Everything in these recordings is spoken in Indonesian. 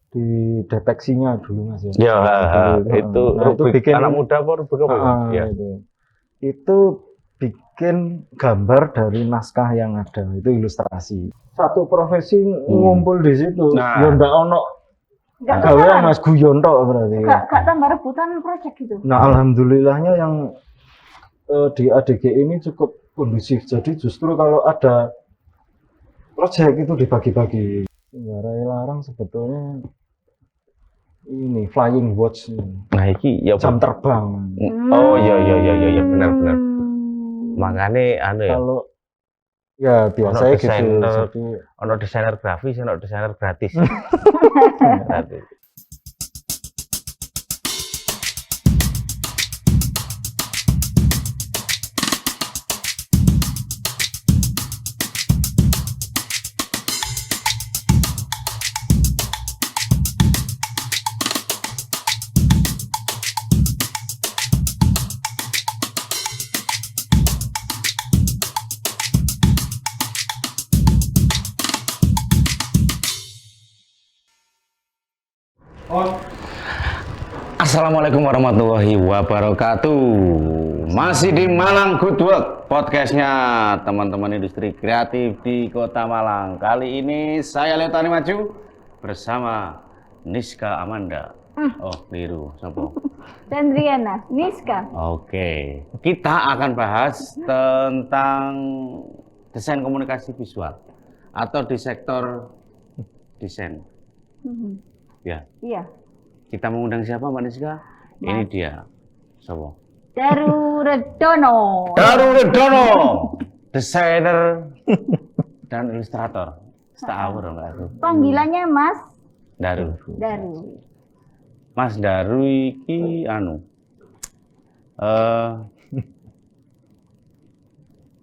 di deteksinya dulu Mas ya. Ya, Itu bikin anak muda apa rubrik apa? Ya. Itu bikin gambar dari naskah yang ada, itu ilustrasi. Satu profesi ngumpul di situ. Nah. Ya ndak ono gawe Mas guyon tok berarti. Gak tambah rebutan proyek gitu. Nah, alhamdulillahnya yang di ADG ini cukup kondusif. Jadi justru kalau ada proyek itu dibagi-bagi. Nggarai larang sebetulnya ini flying watch. Nah, iki ya jam terbang. Oh iya benar. Makanya ya. Kalau ya biasanya gitu. Jadi ono desainer grafis, ono desainer gratis. Gratis. Assalamualaikum warahmatullahi wabarakatuh. Masih di Malang Good Work, podcastnya teman-teman industri kreatif di Kota Malang. Kali ini saya Leotani Maju bersama Niska Amanda. Oh, keliru, siapa? Chandriana, Niska. Oke, kita akan bahas tentang desain komunikasi visual atau di sektor desain. Ya. Iya. Kita mengundang siapa Mbak Niska? Ini dia. Siapa? Daru Redono. Desainer dan ilustrator. Setahun enggak aku. Panggilannya Mas Daru. Mas Daru iki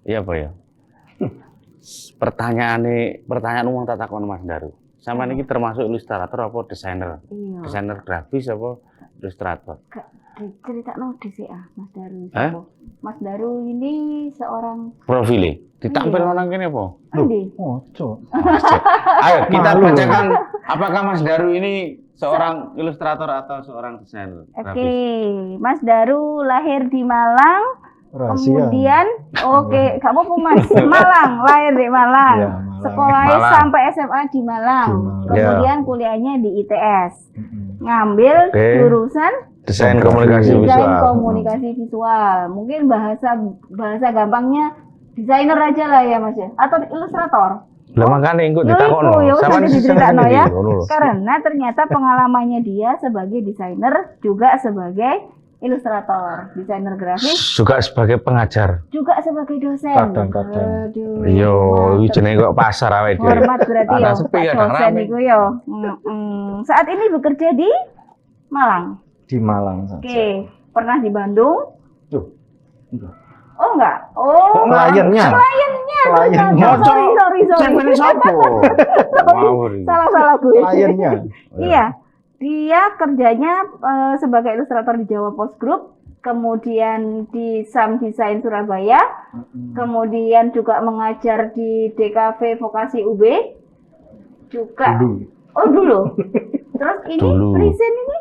iya apa ya? Pertanyaan umum tak takon Mas Daru. Sama ini termasuk ilustrator apa desainer? Iya. Desainer grafis apa ilustrator? Cerita DCA Mas Daru. Mas Daru ini seorang profile. Ditampil orang kene apa? ojo. Ayo kita bacakan apakah Mas Daru ini seorang ilustrator atau seorang desainer grafis? Oke, Mas Daru lahir di Malang. Rahasia. Kemudian, gak apa-apa Mas, Malang, lahir di Malang. Ya, Malang. Sekolahnya sampai SMA di Malang. Kemudian kuliahnya di ITS. Ngambil jurusan desain komunikasi visual. Mungkin bahasa gampangnya desainer aja lah ya Mas ya, atau ilustrator. Lah makane engko ditakono. Sama diceritakan ya. Karena ternyata pengalamannya dia sebagai desainer juga sebagai ilustrator, desainer grafis, juga sebagai pengajar, juga sebagai dosen. Kadang-kadang. Yo, iki jenenge kok pasar awake dhewe. Hormat berarti ya, Pak dosen iku yo. Saat ini bekerja di Malang. Di Malang saja. Oke, pernah di Bandung? Enggak. Oh enggak. Oh, kliennya. Sorry. Salah gue. Kliennya. Iya. Dia kerjanya sebagai ilustrator di Jawa Post Group, kemudian di Sam Design Surabaya, kemudian juga mengajar di DKV Vokasi UB, juga. Dulu. Terus ini present ini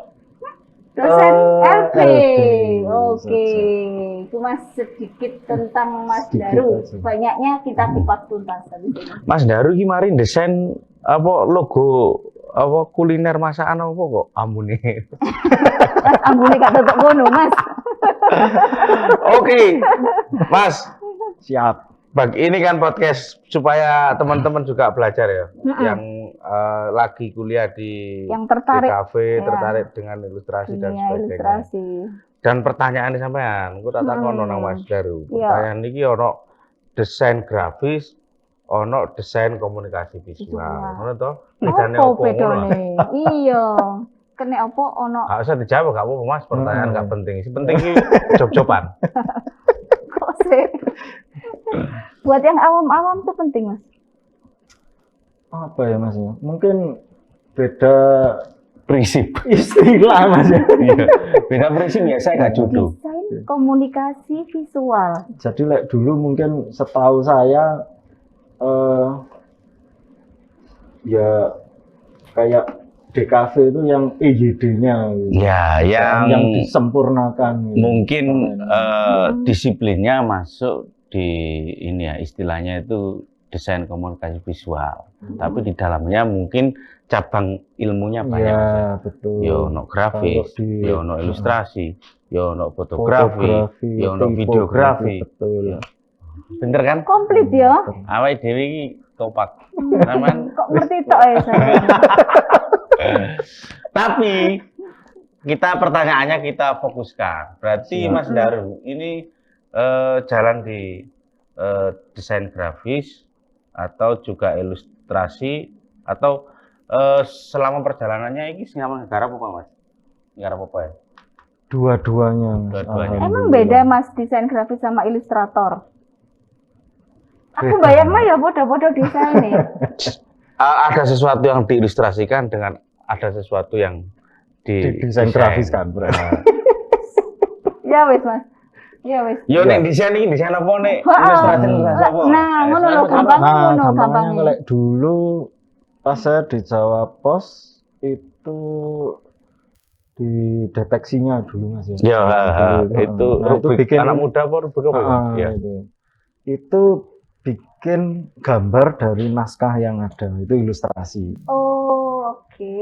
dosen LP. Oke. Cuma sedikit tentang Mas Daru. Banyaknya kita kupas tuntas tadi. Mas Daru kemarin desain apa logo apa kuliner masakan apa kok ambune? Mas ambune gak tetok ngono, Mas. Oke. Mas, siap. Ini kan podcast supaya teman-teman juga belajar ya. Yang lagi kuliah di kafe, tertarik dengan ilustrasi dan sebagainya. Dan pertanyaan sampean, aku tak takono nang Mas Daru. Pertanyaan iki ono desain grafis, ono desain komunikasi visual. Ngono to? Bedane opo ngono? Iya. Kene opo ono? Gak usah dijawab, gak apa-apa Mas, pertanyaan gak penting. Sing penting iki job-joban. Kok sih? Buat yang awam-awam tuh penting, Mas. Apa ya Mas ya? Mungkin beda prinsip istilah Mas ya. Beda prinsip ya, saya gak jodoh. Desain komunikasi visual. Jadi dulu mungkin setahu saya ya kayak DKV itu yang EYD-nya gitu. Ya, yang disempurnakan gitu. Mungkin disiplinnya masuk di ini ya, istilahnya itu desain komunikasi visual. Tapi di dalamnya mungkin cabang ilmunya banyak. Ya, betul. Yo ono grafis, yo ono ilustrasi, yo ono fotografi, yo ono videografi. Betul. Bener kan? Komplit ya. Awake dhewe iki kompak. Sampean Kok ngerti tok ya saya. tapi pertanyaannya kita fokuskan. Berarti Mas Daru ini jalan di desain grafis atau juga ilustrasi atau selama perjalanannya ini selama negara apa Mas? Negara apa ya? Dua-duanya. Emang beda Mas desain grafis sama ilustrator? Aku bayangnya ya bodoh-bodoh desain nih. Ada sesuatu yang diilustrasikan dengan ada sesuatu yang di desain grafis kan berarti. Ya wes Mas. Ya wes. Yo nek desain iki desain apa nek ilustrasi apa? Nah, ngono lho gampangnya gampangnya lek dulu pas saya di Jawa Pos itu di deteksinya dulu Mas ya. Itu bikin anak muda apa rubik apa? Ya. Itu bikin gambar dari naskah yang ada, itu ilustrasi. Oh, oke.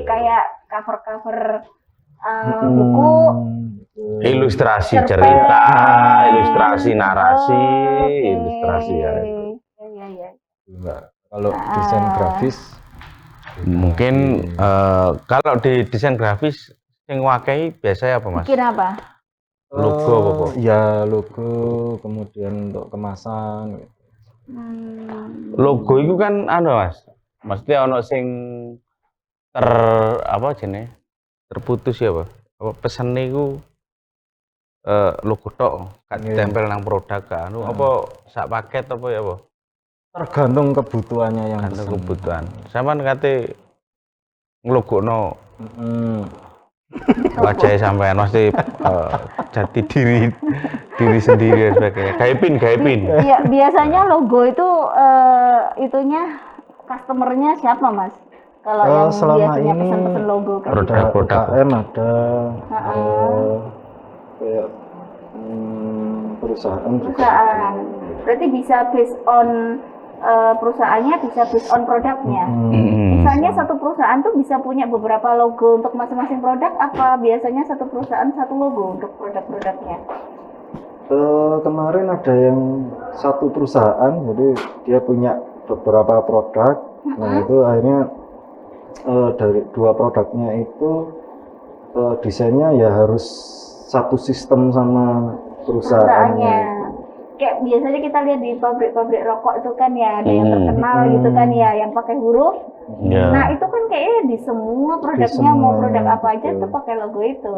Kayak cover-cover buku. Ilustrasi cerita, ilustrasi narasi, ilustrasi ya. Iya. Kalau desain grafis mungkin kalau di desain grafis yang wakai biasanya apa Mas? Bikin apa? Logo apa? Ya logo, kemudian untuk kemasan. Logo itu kan Mas. Maksudnya ono sing terputus ya Pak? Apa pesan niku logo tok gak ditempel nang produk kan apa sak paket apa ya apa? Tergantung kebutuhannya yang kebutuhan. Sampeyan kate nglogokno wajah sampean mesti jati diri sendiri dan sebagainya. Gaipin. Iya, biasanya logo itu itunya customernya siapa Mas? Kalau yang biasanya pesan-pesan logo kan. Produk UKM ada kayak perusahaan. Berarti bisa based on perusahaannya, bisa based on produknya. Misalnya satu perusahaan tuh bisa punya beberapa logo untuk masing-masing produk, apa biasanya satu perusahaan satu logo untuk produk-produknya? Kemarin ada yang satu perusahaan, jadi dia punya beberapa produk. Nah itu akhirnya dari dua produknya itu desainnya ya harus satu sistem sama perusahaannya. Kayak biasanya kita lihat di pabrik-pabrik rokok itu kan ya ada yang terkenal gitu kan ya, yang pakai huruf. Nah itu kan kayaknya di semua produknya mau produk apa aja tuh pakai logo itu.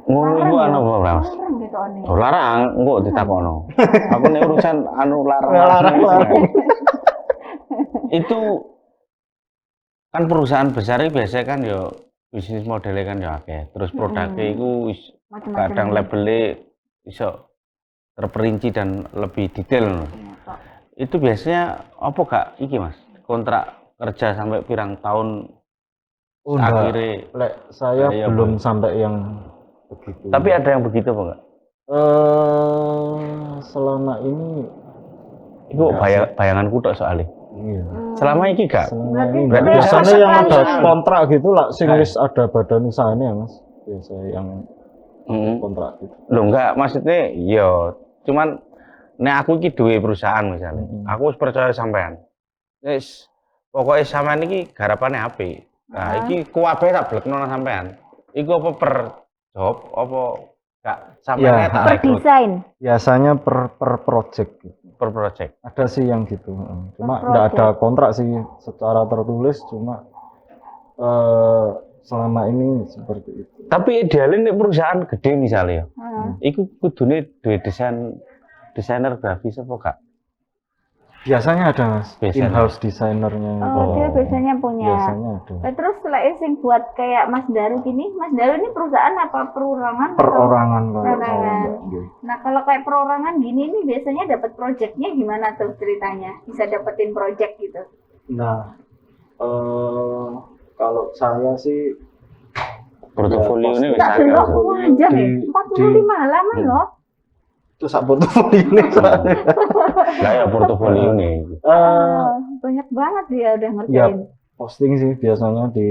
Iku anu apa, Mas? Larang, engko ditakokno. Aku nek urusan larang. Itu kan perusahaan besar iki biasanya kan ya bisnis modelnya kan ya akeh. Terus produknya iku kadang labelnya iso terperinci dan lebih detail. Itu biasanya apa gak iki Mas? Kontrak kerja sampai pirang tahun akhirnya saya belum sampai yang begitu. Tapi ada yang begitu apa enggak? Selama ini itu bayanganku tok soalnya. Iya. Selama ini gak? Berarti biasanya yang ada kontrak gitu lah, sing wis ada badan usahanya Mas. Biasa yang kontrak gitu. Loh enggak, maksudnya ya cuman nek aku iki duwe perusahaan misalnya. Aku wis percaya sampean. Wis pokoke sampean iki garapane apik. Nah, iki kuwabe tak blekno nang sampean. Iku apa per job apa gak sampean tak per desain. Biasanya per project gitu. Per project. Ada sih yang gitu. Cuma enggak ada kontrak sih secara tertulis, cuma selama ini seperti itu. Tapi idealnya nih perusahaan gede misalnya, iku kudune duwe desainer grafis apa kak? Biasanya ada Mas, in-house desainernya. Oh, dia biasanya punya. Biasanya ada. Terus selain sing buat kayak Mas Daru gini, Mas Daru ini perusahaan apa perorangan? Perorangan. Nah kalau kayak perorangan gini nih biasanya dapat proyeknya gimana tuh ceritanya? Bisa dapetin proyek gitu? Nah, Kalau saya sih Portofolio ini Tak bisa delok kan? panjang ya. Di- 45 halaman loh. itu sak portofolio ini soalnya. Lah ya portofolio nih. Banyak banget dia udah Ya ngerjain. posting sih biasanya di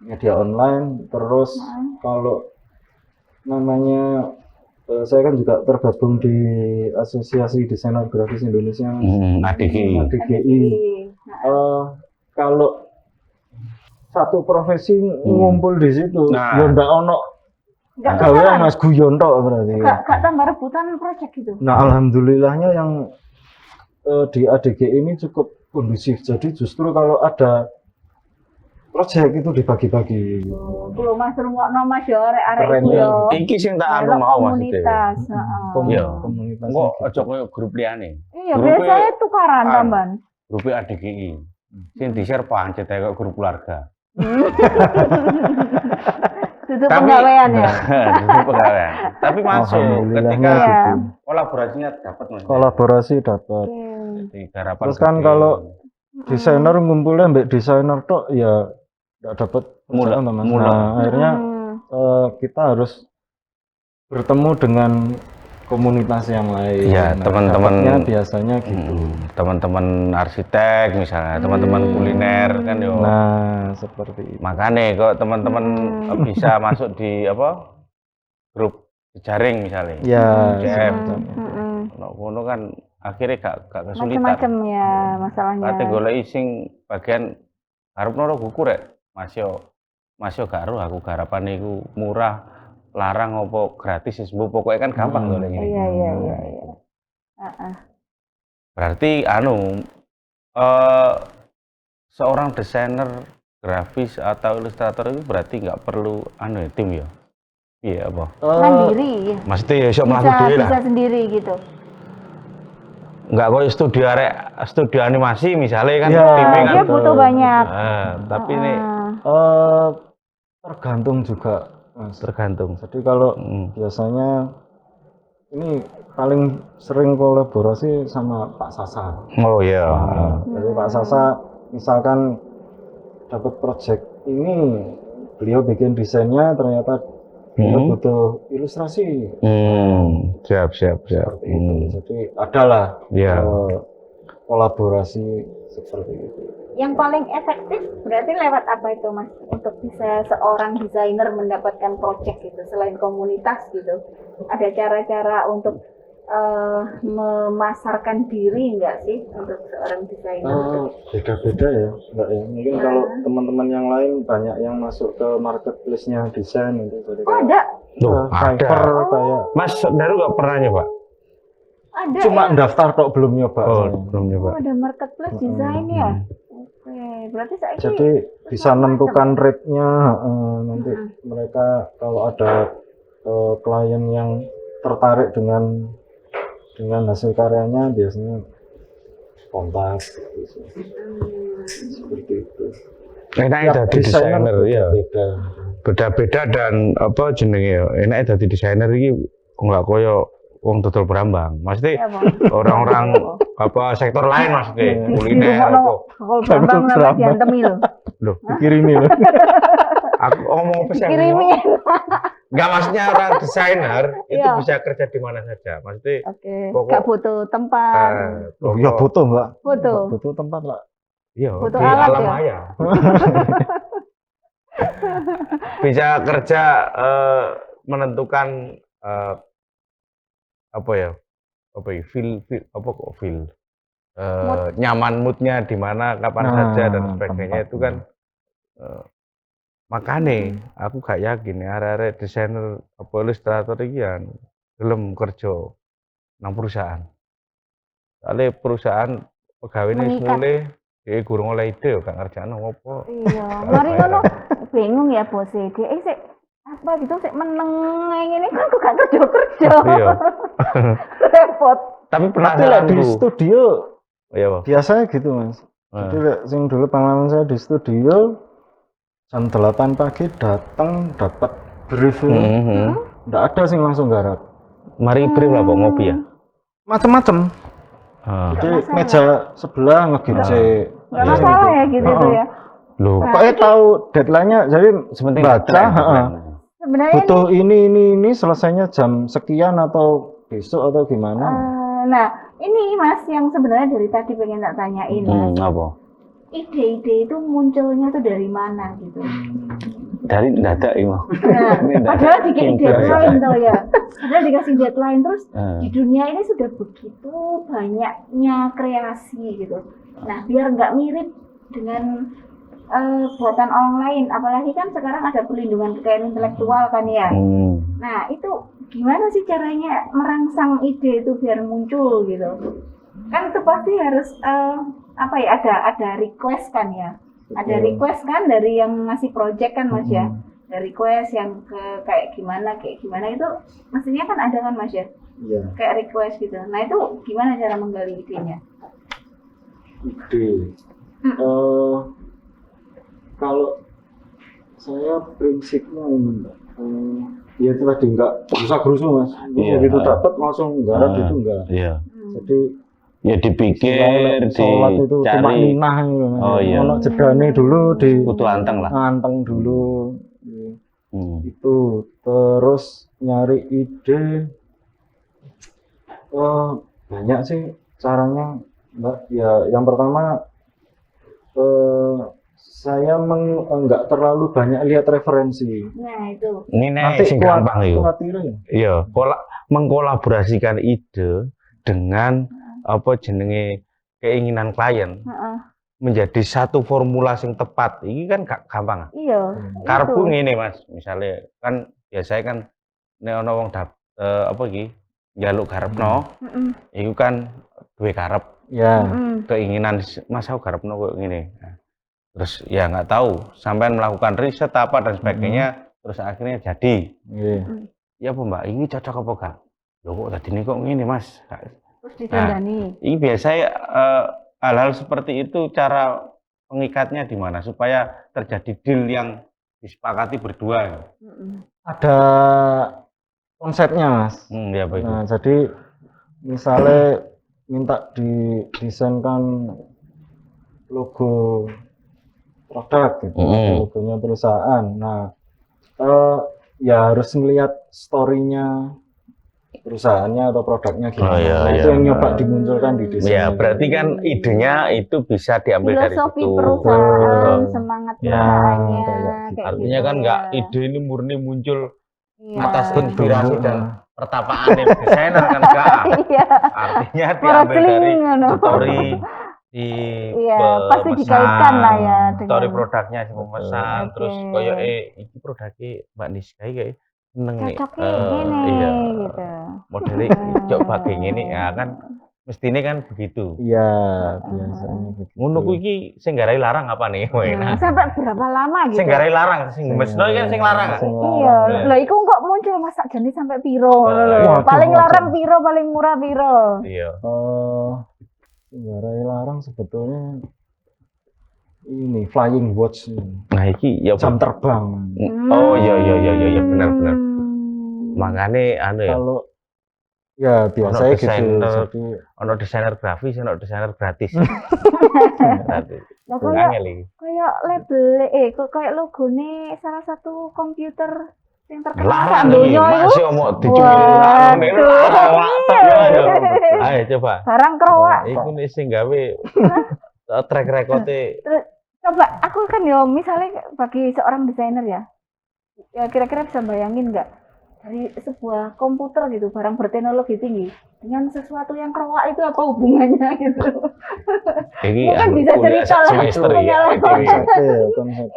media online. Terus kalau namanya saya kan juga tergabung di Asosiasi Desainer Grafis Indonesia, ADGI. ADGI. Kalau satu profesi ngumpul di situ, Nah. ya ndak ono Enggak gawean Mas guyon tok berarti. Enggak tambah rebutan project gitu. Nah, alhamdulillahnya yang di ADGI ini cukup kondusif. Jadi justru kalau ada project itu dibagi-bagi. Kulo Mas rungokno Mas yo arek-arek Keren, iku ya. yo. Iki sing tak anu Delok mau Mas. komunitas, Iya. Komunitas. Kok aja koyo grup liyane. Iya, Grupnya- biasanya tukaran tambahan. Grup ADGI. Sing di-share pancet kok grup keluarga. Itu penggawean ya. Itu pegawaian. Tapi masuk Alhamdulillahnya ketika Iya. gitu. kolaborasinya dapat Mas. Kolaborasi dapat. Di garapan Terus kan gede. kalau desainer ngumpulnya mbak desainer tok ya nggak dapat Mula- kerjaan, Mas. mula. Nah, akhirnya kita harus bertemu dengan komunitas yang lain. Iya, Nah, teman-teman- dapatnya biasanya gitu. teman-teman arsitek misalnya, teman-teman kuliner kan yo. Nah, seperti itu. Makanya kok teman-teman bisa masuk di apa? Grup jejaring misalnya. Ya, CM. Ngono kan akhirnya gak kesulitan. Macam-macam ya masalahnya. Kate goleki sing bagian arepno ro buku rek. Mas yo gak ero aku garapane iku murah, larang opo gratis wis mbok pokoke kan gampang goleki. Iya. Berarti seorang desainer grafis atau ilustrator itu berarti nggak perlu tim ya? Iya apa? Mandiri ya. Maksudnya ya iso mlaku dhewe lah. Bisa sendiri gitu. Nggak kok studio animasi misalnya kan Iya, timnya kan. Dia butuh banyak. Tapi ini tergantung juga, Mas. tergantung. Jadi kalau biasanya ini paling sering kolaborasi sama Pak Sasa. Oh iya. Jadi Pak Sasa misalkan dapat project ini, beliau bikin desainnya ternyata beliau butuh ilustrasi. Siap. Seperti itu. Jadi adalah Iya. kolaborasi seperti itu. Yang paling efektif berarti lewat apa itu Mas? Untuk bisa seorang desainer mendapatkan project gitu selain komunitas gitu. Ada cara-cara untuk memasarkan diri enggak sih untuk seorang desainer? Beda-beda ya, Mbak ya. Mungkin kalau teman-teman yang lain banyak yang masuk ke marketplace-nya desain itu. Jadi Ada. Loh, ada. Fiverr kayak Mas Daru nggak pernah nyoba? Ada. cuma ya? daftar tok belum nyoba. Oh, saya. belum nyoba. Oh, ada marketplace desain ya. Oke, berarti saya Jadi bisa menentukan rate-nya nanti mereka kalau ada klien yang tertarik dengan hasil karyanya biasanya kontak gitu. Seperti itu. Enaknya jadi desainer ya. beda. Beda-beda dan apa jenenge ya. Enaknya jadi desainer iki enggak koyo wong dodol brambang. Maksudnya orang-orang apa sektor lain maksudnya kuliner apa. Kalau bambang nama diantemil. Loh, Dikirimi loh. aku ngomong apa sih? Kirimin. Enggak maksudnya orang desainer itu Iya. bisa kerja di mana saja. Maksudnya Oke, Pokok- gak butuh tempat. Oh ya butuh Mbak. Butuh. Butuh tempat lah. Iya, Butuh di alat alam ya? maya. Bisa kerja menentukan apa ya? Feel nyaman moodnya di mana kapan Nah, saja dan sebagainya tempat. itu kan makanya aku gak yakin ya arek-arek desainer apa ilustrator iki ya gelem kerja nang perusahaan. Soalnya perusahaan pegawainya Mengikat. mulai gurung oleh ide gak ngerjakno apa. Iya, mari ngono bingung ya bos dia sik apa gitu sik meneng ngene kan kok gak kerja. Iya. Repot. Tapi Tapi lah penasaran di studio Iya, Pak. biasanya gitu Mas. Jadi lek sing dulu pengalaman saya di studio jam 8 pagi datang dapat brief nggak ada sih langsung garap. Mari brief lah kok ngopi ya. Macem-macem. Ah. Jadi meja sebelah ngegece. Enggak masalah ya gitu tuh ya. Loh, Pokoknya tahu deadline-nya, jadi sepenting baca, deadline. Sebenarnya butuh ini selesainya jam sekian atau besok atau gimana? nah, ini Mas yang sebenarnya dari tadi pengen tak tanyain Mas. Apa? Ide-ide itu munculnya tuh dari mana gitu? Dari dadak itu. Nah, padahal dikasih deadline tuh ya. Padahal dikasih deadline terus di dunia ini sudah begitu banyaknya kreasi gitu. Nah, biar nggak mirip dengan buatan orang lain, apalagi kan sekarang ada perlindungan kekayaan intelektual kan ya. Nah, itu gimana sih caranya merangsang ide itu biar muncul gitu? Kan itu pasti harus apa ya, ada request kan ya. Ada request kan dari yang ngasih project kan Mas ya. Ada request yang kayak gimana itu mestinya kan ada kan Mas ya. Iya. Kayak request gitu. Nah, itu gimana cara menggali idenya? Ide. Kalau saya prinsipnya ini, ya itu tadi nggak usah gerusu Mas. Begitu dapat langsung garap itu enggak. Iya. Jadi ya dipikir, sholat itu cuma dicari. ninah gitu. Oh iya. Ono jedane dulu Kudu anteng lah. anteng dulu. Itu terus nyari ide. Banyak sih caranya Mbak. Ya yang pertama saya nggak terlalu banyak lihat referensi. Nah, itu. Ini Nanti sing gampang itu. Iya, mengkolaborasikan ide dengan apa jenenge keinginan klien menjadi satu formula yang tepat. Ini kan gampang. Iya. Karepku ngene Mas, misalnya kan biasanya kan nek ana wong apa iki njaluk garepno, iku kan duwe karep. Ya. Keinginan Mas aku garepno koyo ngene. Terus ya nggak tahu, sampai melakukan riset apa dan sebagainya, terus akhirnya jadi. Ya apa Mbak, ini cocok apa enggak? Loh kok tadi ini kok ngene Mas? Terus ditandani. Ini biasanya hal-hal seperti itu cara pengikatnya di mana supaya terjadi deal yang disepakati berdua. Ada konsepnya Mas. Ya apa itu? Nah, jadi misalnya minta didesainkan logo produk gitu, logonya perusahaan. Nah, ya harus melihat story-nya perusahaannya atau produknya gimana. Itu yang nyoba dimunculkan di desain. Ya, berarti kan idenya itu bisa diambil filosofi dari situ. Perusahaan, semangat perusahaannya. Artinya gitu, kan nggak ide ini murni muncul atas inspirasi dan pertapaan desainer kan enggak. Artinya diambil dari story pasti dikaitkan lah ya dengan story produknya si pemesan. Terus koyo iki produknya Mbak Niska kayak seneng nih. Iya gitu. Modelnya coba kayak gini ya kan mestinya kan begitu. Iya, biasanya begitu. Ngono ku iki sing garai larang apa nih? Sampai berapa lama gitu? Sing garai larang, sing mesno kan sing larang. Iya, lho iku kok muncul masak jenis sampai piro lho. Paling larang piro, paling murah piro. Iya. Garai larang sebetulnya ini flying watch. Nah iki ya jam terbang. Oh iya benar. Makanya ya. Kalau ya biasa gitu. Jadi ono desainer grafis, ono desainer gratis. Nah, kayak label kayak logone salah satu komputer yang terkenal larang dunia itu. Masih omong dijual ayo coba. Barang kerowak. Iku nih sing gawe track record-e. Coba aku kan yo misalnya bagi seorang desainer ya kira-kira bisa bayangin nggak dari sebuah komputer gitu barang berteknologi tinggi dengan sesuatu yang kerowak itu apa hubungannya gitu. Mungkin bisa cerita lah.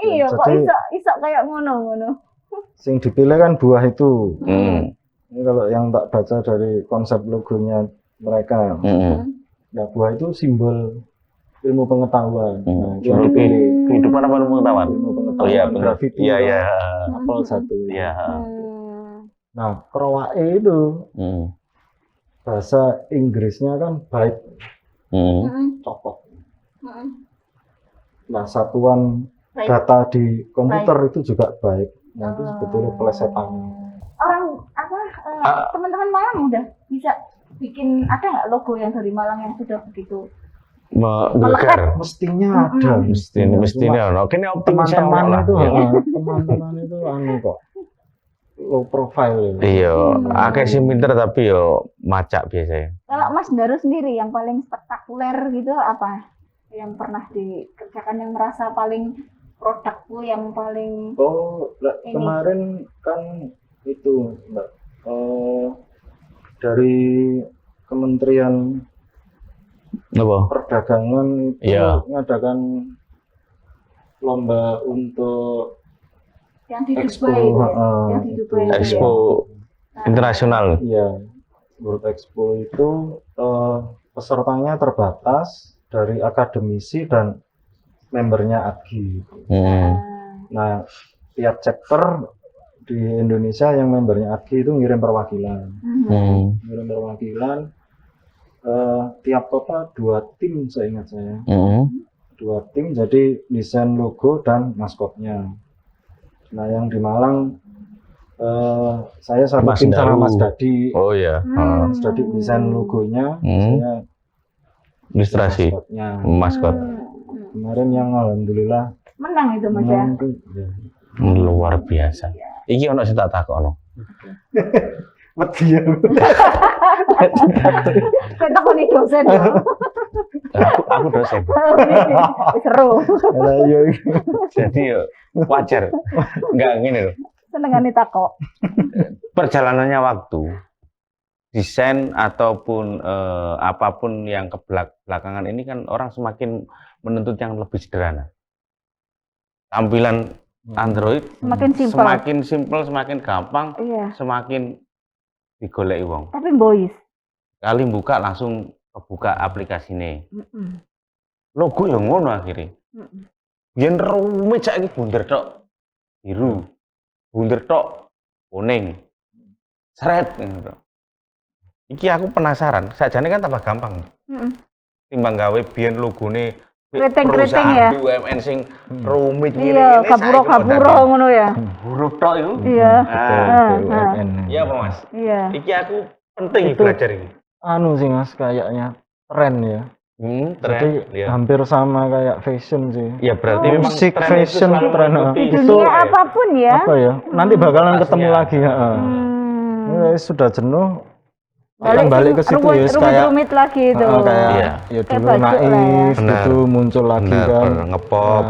Iya kok iso kayak ngono. Sing dipilih kan buah itu. Ini kalau yang tak baca dari konsep logonya mereka. Nah, buah itu simbol ilmu pengetahuan. Nah, kehidupan apa ilmu pengetahuan? Oh iya benar. Iya. Apel satu. Iya. Nah, kerowake itu bahasa Inggrisnya kan byte. Copot. Nah, satuan data di komputer itu juga byte. Nah, itu sebetulnya pelesetan. Orang teman-teman Malang udah bisa bikin ada nggak logo yang dari Malang yang sudah begitu melekat. Mestinya ada, Mestinya ono. Kene optimis teman-teman itu, ya. teman-teman itu anu kok low profile. Iya, akeh sing pinter tapi yo macak biasanya. Kalau Mas Daru sendiri yang paling spektakuler gitu apa? Yang pernah dikerjakan yang merasa paling produkku yang paling Kemarin kan itu Mbak, dari Kementerian Perdagangan itu mengadakan lomba untuk yang di Expo, Dubai itu ya? Yang di Dubai Expo internasional. Iya, World Expo itu pesertanya terbatas dari akademisi dan membernya AGI. Nah, tiap chapter di Indonesia yang membernya AGI itu ngirim perwakilan. Ngirim perwakilan, tiap kota 2 tim seingat saya. 2 tim, jadi desain logo dan maskotnya. Nah, yang di Malang saya satu tim sama Mas Dadi. Oh iya. Mas Dadi desain logonya, saya ilustrasi maskot. Kemarin yang alhamdulillah menang itu Mas ya. Luar biasa. Iki ono sing tak takokno. Wedi ya. Kowe takoni dosen ya. Aku dosen. Seru. Jadi yo wajar. Enggak gini loh. Senengane takok. Perjalanannya waktu, desain ataupun apapun yang belakangan ini kan orang semakin menuntut yang lebih sederhana. Tampilan Android semakin simpel, semakin gampang, semakin digoleki wong. Tapi boys. Kali buka langsung kebuka aplikasi ini. Logo yang ngono akhirnya. Yen rumit saiki bunder tok biru, bunder tok kuning, seret gitu. Iki aku penasaran, sajane kan tambah gampang. Timbang gawe biyen logone keriting ya. BUMN sing rumit ngene. Iya, kapuro ngono ya. Huruf tok itu. Iya. BUMN. Iya, Pak Mas. Iya. Iki aku penting belajar ini. Anu sih Mas, kayaknya tren ya. Jadi hampir sama kayak fashion sih. Ya berarti memang musik, fashion, tren di dunia apapun ya. Apa ya? Nanti bakalan ketemu lagi. Ini sudah jenuh. Akan balik ke situ ya, kayak rumit lagi itu. Kayak ya dulu naif gitu muncul lagi kan. Ngepop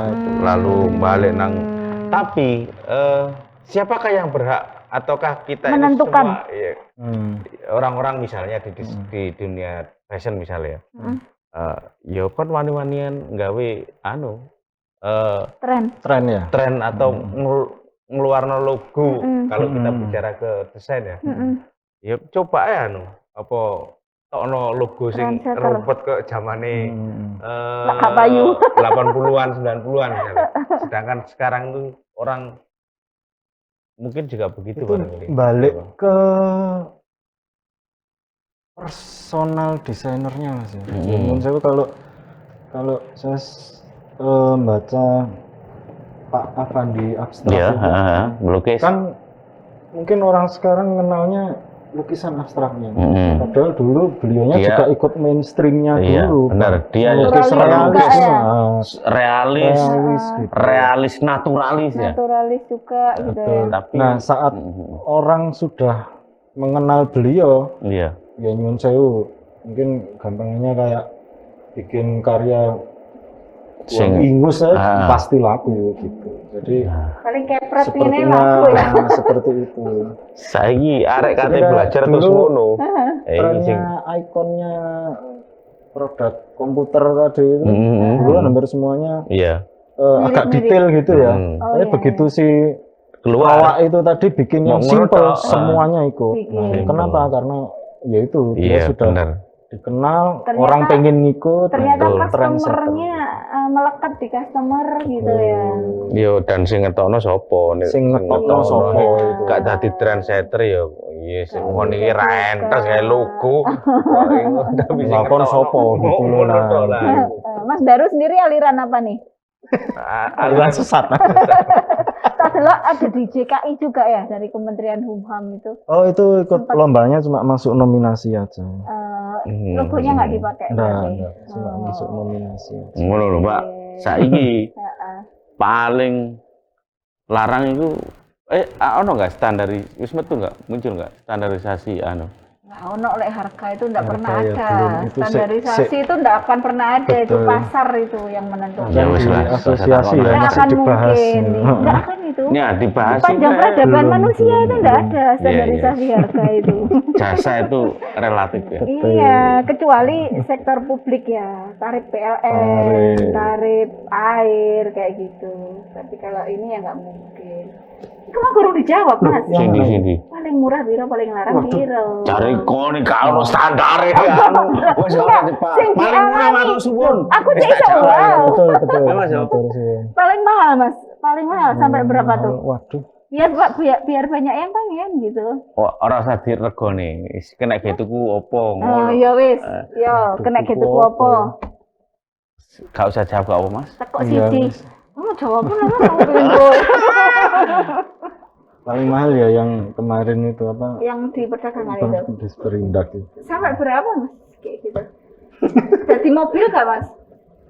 lalu balik nang. Tapi siapakah yang berhak ataukah kita menentukan? Ini semua orang-orang misalnya di dunia fashion misalnya. Ya kan wani-wanian gawe tren ya. Tren atau ngeluarno logo kalau kita bicara ke desain ya. Ya coba ya apa tokno logo sing rumput ke zamane 80-an 90-an misalnya. Sedangkan sekarang itu orang mungkin juga begitu itu balik ke personal desainernya Mas ya. Menurut saya kalau saya baca Pak Afandi abstrak melukis kan mungkin orang sekarang kenalnya lukisan abstraknya. Padahal dulu beliaunya juga ikut mainstreamnya dulu. Benar, dia lukis realis, naturalis ya. Naturalis juga gitu ya. Tapi, nah saat orang sudah mengenal beliau, ya nyuwun sewu, mungkin gampangnya kayak bikin karya uang ingus pasti laku gitu. Jadi paling kepret ini laku ya. Seperti itu. Saiki arek kate belajar terus ngono. Trennya ikonnya produk komputer tadi itu dulu hampir semuanya agak detail gitu ya. Tapi begitu sih keluar itu tadi bikin yang simple semuanya ikut. Kenapa? Karena ya itu dia sudah dikenal, orang pengen ngikut. Ternyata customernya melekat di customer gitu ya. Yo dan sing ngetokno sapa? Sing ngetokno sapa itu. Gak dadi trendsetter yo. Iya sing ngono iki rentes gawe logo. Lakon sapa gitu lho. Mas Daru sendiri aliran apa nih? Aliran sesat. Tadi ada di JKI juga ya dari Kementerian Hukum itu. Oh itu ikut lombanya cuma masuk nominasi aja. logonya nggak dipakai. Enggak, cuma masuk nominasi. Ngono lho, Mbak. Saiki paling larang itu ono nggak wis metu nggak muncul nggak standarisasi anu? Nah, ono lek harga itu enggak pernah ya, ada. belum. Itu Standarisasi itu enggak akan pernah ada, itu Betul. pasar itu yang menentukan. Ya, wis lah, asosiasi ya Nggak masih akan dibahas. mungkin, enggak akan itu. Ya dibahas Panjang juga. peradaban Belum, manusia itu enggak ada Iya, standarisasi harga itu. Jasa itu relatif ya. Iya, kecuali sektor publik ya, tarif PLN, tarif air kayak gitu. Tapi kalau ini ya nggak mungkin. Itu mah kurang dijawab Mas. Sini. Paling murah biro, paling larang biro. Cari koni kalau standar ya. Wes ora Pak. Paling murah matur suwun. Aku cek iso wow. Betul. Mas, ya. Betul sih. Paling mahal Mas, paling mahal sampai berapa tuh? Waduh. Biar banyak yang pengen gitu. Oh, ora usah diregone. Kena ge tuku opo Oh ngono. ya wis, yo kena gitu ku apa? Gak usah jawab gak apa, Mas. Tekok Iya, siji. Mas. Oh, jawaban lah mau bingung. Paling mahal ya yang kemarin itu apa? Yang di perdagangan itu. Disperindak itu. Sampai berapa Mas? Kayak gitu. Jadi mobil gak Mas?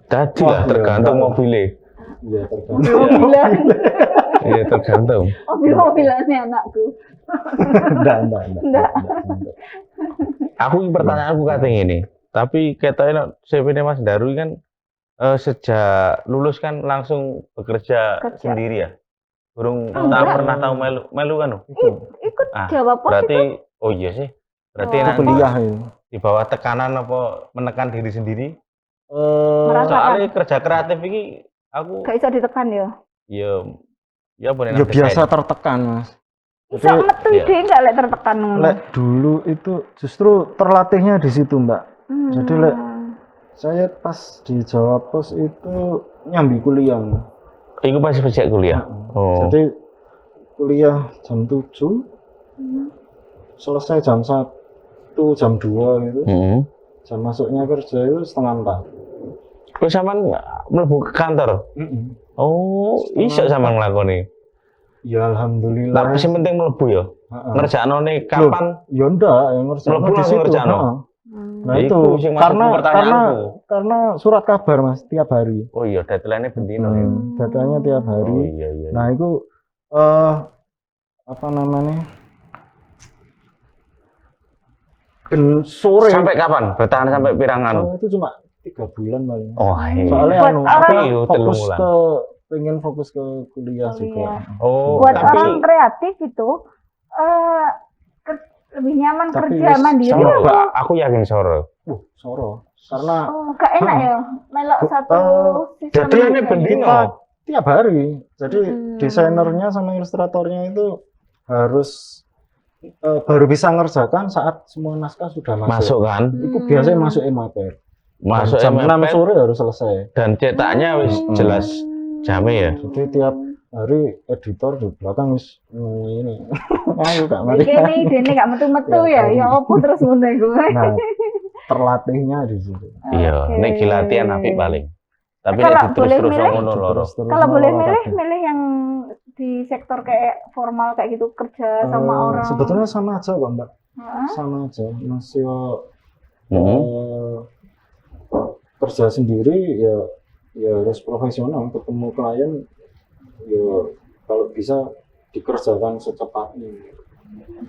Tadi Wah, lah iya, tergantung enggak. mobilnya. Iya, tergantung. Mobilan. Iya tergantung. Mobilannya anakku. Enggak. Aku pertanyaanku katanya ini. Tapi katanya CV Mas Darwi kan sejak lulus kan langsung bekerja sendiri ya. Burung tak pernah tahu melu kan? Ikut jawab pos berarti itu. oh iya sih. Berarti Oh. nanti Kuliah itu. di bawah tekanan apa menekan diri sendiri? Merasakan. Soalnya kerja kreatif ini aku Gak bisa ditekan ya. ya boleh Ya biasa tertekan, Mas. Bisa metu iya. ide enggak lek tertekan ngono. Lek dulu itu justru terlatihnya di situ, Mbak. Jadi lek saya pas di Jawa Pos itu nyambi kuliah. Iku pas sejak kuliah. Oh. Jadi kuliah jam 7, selesai jam 1, jam 2 gitu. Jam masuknya kerja itu setengah 4. Terus sampean mlebu ke kantor? Oh, iso sampean nglakoni. Ya alhamdulillah. Tapi sing penting mlebu ya. Ngerjaknone kapan? Ya ndak, yang ngerjakno Mlebu di langsung situ. ngerjakno? Nah Iku itu sing masuk pertanyaanku. karena surat kabar Mas tiap hari. Oh iya, deadline-nya bendino ya. Datanya tiap hari. Oh iya. Nah itu apa namanya? Ben sore. Sampai kapan? Bertahan sampai pirangan? Itu cuma 3 bulan paling. Oh iya. Soalnya Buat anu, orang- aku fokus Telung ke pengen fokus ke kuliah juga. Oh, Buat tapi orang kreatif itu lebih nyaman Tapi kerja wis mandiri. sama, apa? Mbak, aku yakin soro. Soro. Karena Oh, gak enak ya melok satu sistem. Deadline-nya aja. bendino. tiap hari. Jadi desainernya sama ilustratornya itu harus baru bisa ngerjakan saat semua naskah sudah masuk. Masuk kan? Itu biasanya masuk materi. Masuk jam 6 MPet, sore harus selesai. dan cetaknya wis jelas jamnya ya. Jadi tiap hari editor di belakang wis ini. Ayo Kak Mari. Iki ide gak metu-metu ya. Ya opo terus ngono iku. Nah, terlatihnya di situ. Iya, Oke. nek latihan apik paling. Tapi Kalau nek boleh terus-terus milih? ngono loro. Terus-terus Kalau boleh nolak milih, kabeh. milih yang di sektor kayak formal kayak gitu kerja sama orang. Sebetulnya sama aja kok Mbak. Heeh. Sama aja. Masih Heeh. kerja sendiri ya harus profesional, ketemu klien ya kalau bisa dikerjakan secepatnya.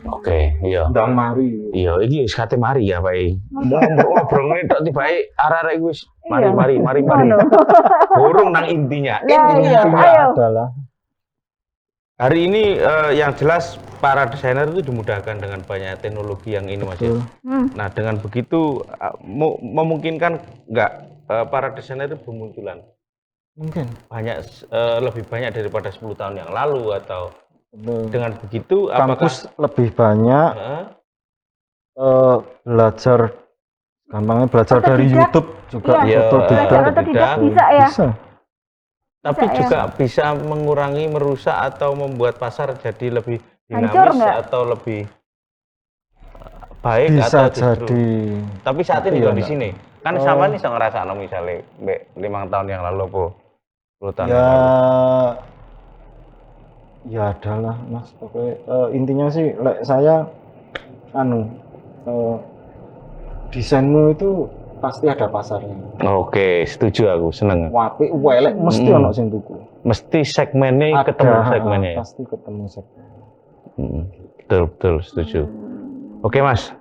Oke, iya. Ndang mari. Iya, iki wis kate mari ya, Pak. Ngobrol ngene tok tibae arek-arek wis mari. Ngono. Burung nang intinya. Ya, iya. Intinya Ayo. adalah Hari ini yang jelas para desainer itu dimudahkan dengan banyak teknologi yang ini Mas. Ya. betul. Nah, dengan begitu memungkinkan nggak para desainer itu bermunculan Mungkin. lebih banyak daripada 10 tahun yang lalu atau Betul. dengan begitu apakah Kampus lebih banyak belajar gampangnya belajar dari Otodidak. YouTube juga Iya, otodidak. belajar otodidak bisa ya. Bisa. tapi Bisa, juga bisa mengurangi, merusak atau membuat pasar jadi lebih Hancur dinamis nggak? atau lebih baik Bisa atau justru jadi. tapi saat ini Iya, kondisi nih kan Oh. sama nih bisa ngerasa misalnya 5 tahun yang lalu apa 10 tahun Ya yang lalu ya adalah Mas pokoknya intinya sih saya desainmu itu pasti ada pasarnya. Oke, setuju aku, seneng. Apik elek mesti ono sing tuku. Mesti segmennya ketemu segmennya. Ya? Pasti ketemu segmen. Betul, betul, setuju. Oke, Mas.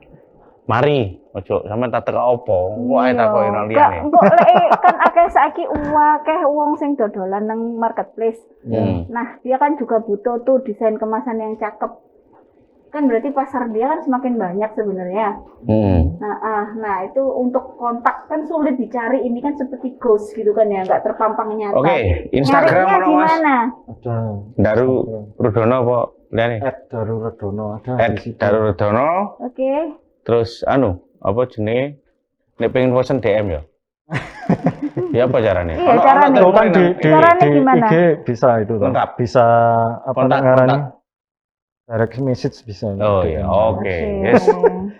Mari, ojo sampean tak teka opo. Kok ae takoki nang liyane. Kok lek kan akeh saiki akeh wong sing dodolan nang marketplace. Nah, dia kan juga butuh tuh desain kemasan yang cakep. Kan berarti pasar dia kan semakin banyak sebenarnya. Nah, itu untuk kontak kan sulit dicari. Ini kan seperti ghost gitu kan ya, nggak terpampang nyata. Oke, Instagram mana Mas? Ada. Daru Rudono apa? Liane. Daru Rudono ada. Daru Rudono. Oke. Terus apa jenenge? Nek pengen pesan DM ya. Ya apa caranya? Iya, caranya. Kan di gimana? IG bisa itu toh. Lengkap. Bisa apa Kontak. Direct message bisa. Oh iya, oke. Yes.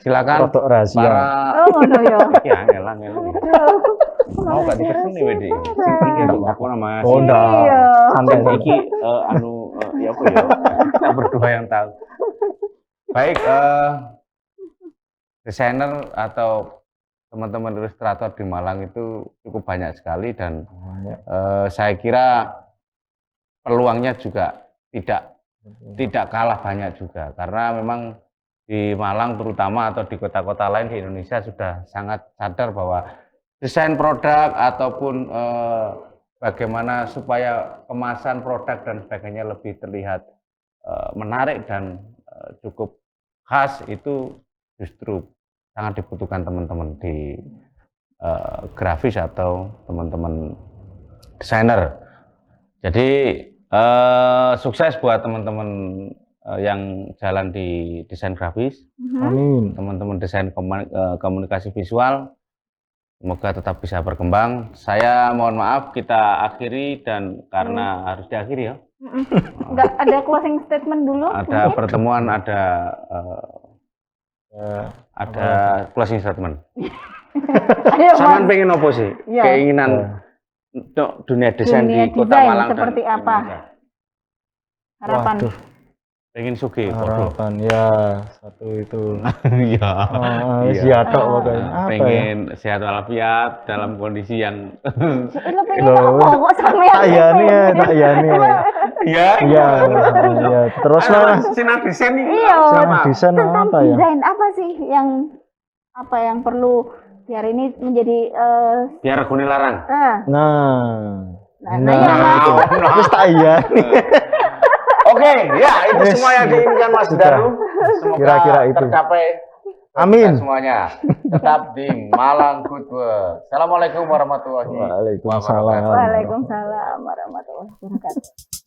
Silakan. Foto rahasia. Oh, ngono ya. Iki angel. Mau gak dipesen nih Wedi. Iki aku nama. Oh, enggak. Santai Iki ya apa ya? Kita berdua yang tahu. Baik, desainer atau teman-teman ilustrator di Malang itu cukup banyak sekali dan saya kira peluangnya juga tidak kalah banyak juga karena memang di Malang terutama atau di kota-kota lain di Indonesia sudah sangat sadar bahwa desain produk ataupun bagaimana supaya kemasan produk dan sebagainya lebih terlihat menarik dan cukup khas itu justru sangat dibutuhkan teman-teman di grafis atau teman-teman desainer. Jadi sukses buat teman-teman yang jalan di desain grafis. Amin. Teman-teman desain komunikasi visual, semoga tetap bisa berkembang. Saya mohon maaf kita akhiri dan karena harus diakhiri ya. Enggak ada closing statement dulu? Ada pertemuan, ada closing statement. Sangat pengen apa sih? Ya. Keinginan dunia desain di Kota Malang seperti dan apa? Harapan. Waduh. Pengen sugih. Harapan ya satu itu. Iya. Sehat pokoknya. Apa pengen sehat walafiat dalam kondisi yang Lo pengen apa kok sampean? Tak yani. Iya. Terus lah. Sinar desain ini. Iya. Desain apa ya? Desain apa sih yang perlu biar ini menjadi biar guni larang. Terus tak yani. Oke, ya itu semua yang diinginkan Mas Daru. Semoga Kira-kira itu tercapai. Amin. Semuanya tetap di Malang Good Work. Assalamualaikum warahmatullahi wabarakatuh. Waalaikumsalam. Waalaikumsalam warahmatullahi wabarakatuh.